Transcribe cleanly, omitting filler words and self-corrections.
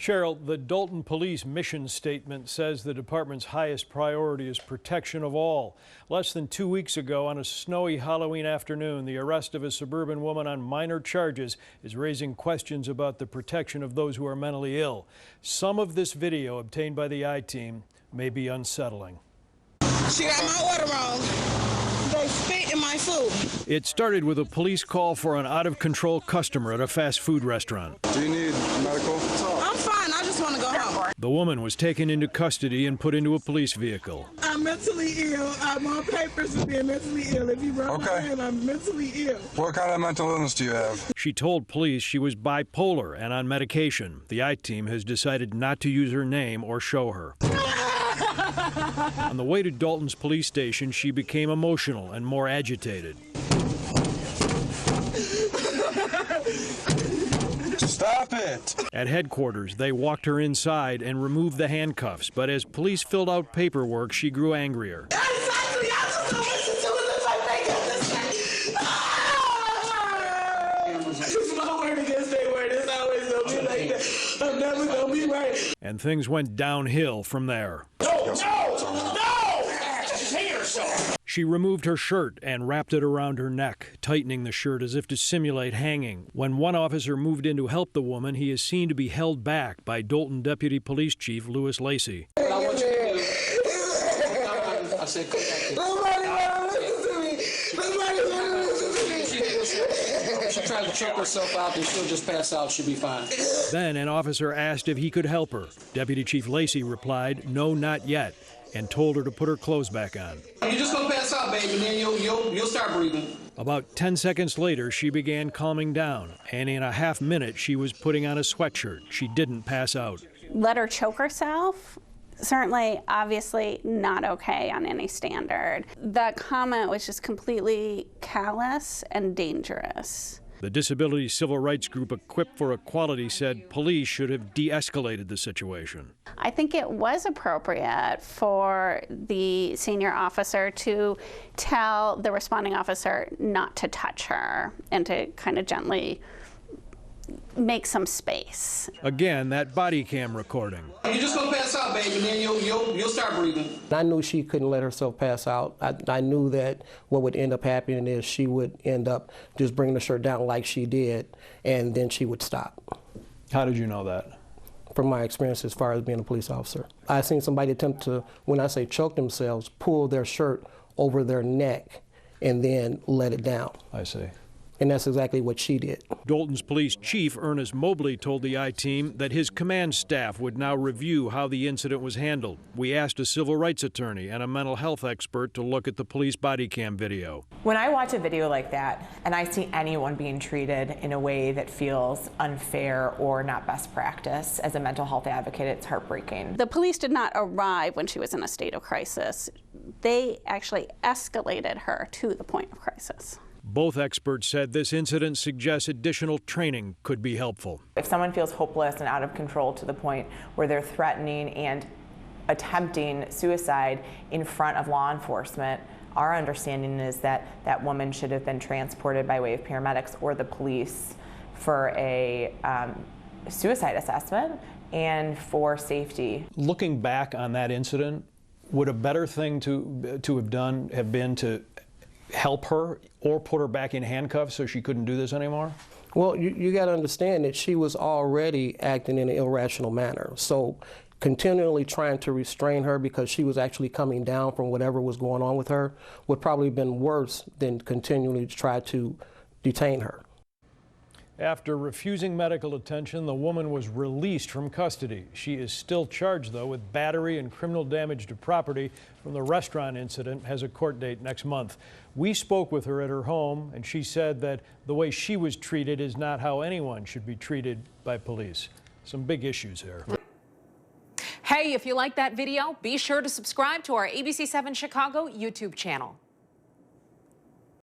Cheryl, the Dalton Police mission statement says the department's highest priority is protection of all. Less than 2 weeks ago, on a snowy Halloween afternoon, the arrest of a suburban woman on minor charges is raising questions about the protection of those who are mentally ill. Some of this video obtained by the I-Team may be unsettling. She got my order wrong. They spit in my food. It started with a police call for an out-of-control customer at a fast food restaurant. Do you need medical? I'm fine. I just want to go home. The woman was taken into custody and put into a police vehicle. I'm mentally ill. I'm on papers as being mentally ill. If you run my hand, I'm mentally ill. What kind of mental illness do you have? She told police she was bipolar and on medication. The I-Team has decided not to use her name or show her. On the way to Dalton's police station, she became emotional and more agitated. Stop it! At headquarters, they walked her inside and removed the handcuffs, but as police filled out paperwork, she grew angrier. It's my word against their word. It's always going to be like that. I'm never going to be right. And things went downhill from there. No! She's hanging herself. She removed her shirt and wrapped it around her neck, tightening the shirt as if to simulate hanging. When one officer moved in to help the woman, he is seen to be held back by Dalton Deputy Police Chief Louis Lacey. What I want you to do, I said, go back there. Nobody want to listen to me. Nobody want to listen to me. If she tries to choke herself out, then she'll just pass out. She'll be fine. Then an officer asked if he could help her. Deputy Chief Lacey replied, "No, not yet," and told her to put her clothes back on. You're just gonna pass out, baby, and then you'll start breathing. About 10 seconds later, she began calming down, and in a half minute, she was putting on a sweatshirt. She didn't pass out. Let her choke herself? Certainly, obviously not okay on any standard. That comment was just completely callous and dangerous. The disability civil rights group Equip for Equality said police should have de-escalated the situation. I think it was appropriate for the senior officer to tell the responding officer not to touch her and to kind of gently make some space. Again, that body cam recording. You're just gonna pass out, baby, and then you'll start breathing. I knew she couldn't let herself pass out. I knew that what would end up happening is she would end up just bringing the shirt down like she did, and then she would stop. How did you know that? From my experience as far as being a police officer. I've seen somebody attempt to, when I say choke themselves, pull their shirt over their neck and then let it down. I see. And that's exactly what she did. Dalton's police chief, Ernest Mobley, told the I-Team that his command staff would now review how the incident was handled. We asked a civil rights attorney and a mental health expert to look at the police body cam video. When I watch a video like that and I see anyone being treated in a way that feels unfair or not best practice, as a mental health advocate, it's heartbreaking. The police did not arrive when she was in a state of crisis. They actually escalated her to the point of crisis. Both experts said this incident suggests additional training could be helpful. If someone feels hopeless and out of control to the point where they're threatening and attempting suicide in front of law enforcement, our understanding is that that woman should have been transported by way of paramedics or the police for a suicide assessment and for safety. Looking back on that incident, would a better thing to have done have been to help her or put her back in handcuffs so she couldn't do this anymore? Well, you got to understand that she was already acting in an irrational manner. So continually trying to restrain her because she was actually coming down from whatever was going on with her would probably have been worse than continually try to detain her. After refusing medical attention, the woman was released from custody. She is still charged, though, with battery and criminal damage to property from the restaurant incident, has a court date next month. We spoke with her at her home, and she said that the way she was treated is not how anyone should be treated by police. Some big issues here. Hey, if you like that video, be sure to subscribe to our ABC7 Chicago YouTube channel.